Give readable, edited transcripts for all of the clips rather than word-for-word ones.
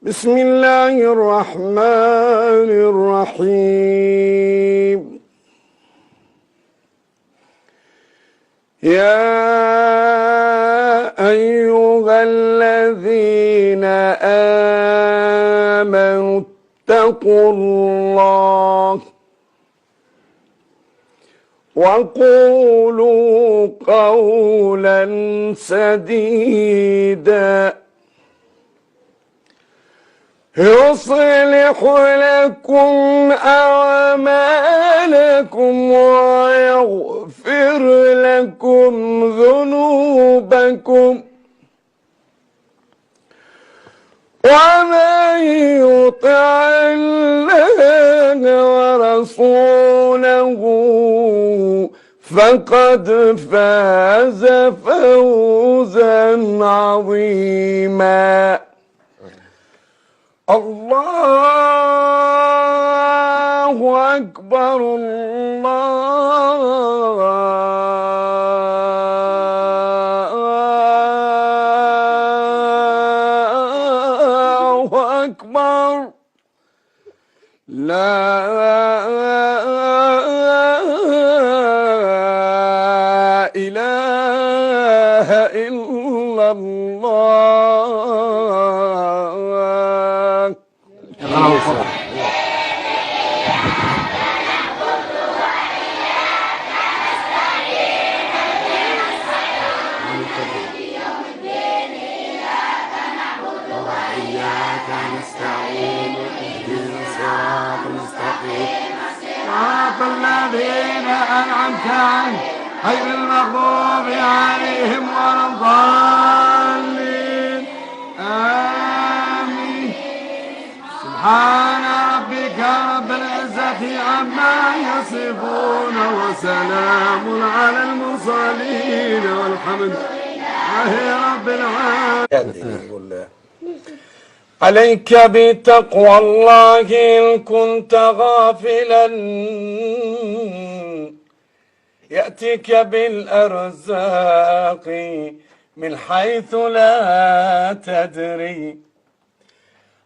بسم الله الرحمن الرحيم. يا أيها الذين آمنوا اتقوا الله وقولوا قولا سديدا يصلح لكم أعمالكم ويغفر لكم ذنوبكم ومن يطع الله ورسوله فقد فاز فوزا عظيما. الله أكبر الله أكبر لا إله إلا الله. وإياك نستعين اهدنا الصراط المستقيم صراط الذين أنعمت عليهم غير المغضوب عليهم ولا الضالين آمين. سبحان ربك رب العزة عما يصفون وسلام على المرسلين والحمد لله رب العالمين. عليك بتقوى الله إن كنت غافلا يأتيك بالأرزاق من حيث لا تدري.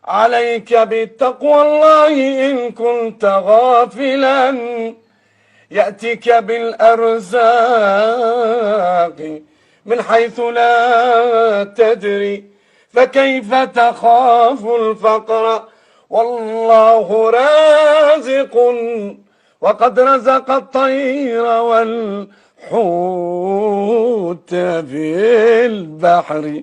عليك بتقوى الله إن كنت غافلا يأتيك بالأرزاق من حيث لا تدري. فكيف تخاف الفقر والله رازق وقد رزق الطير والحوت في البحر.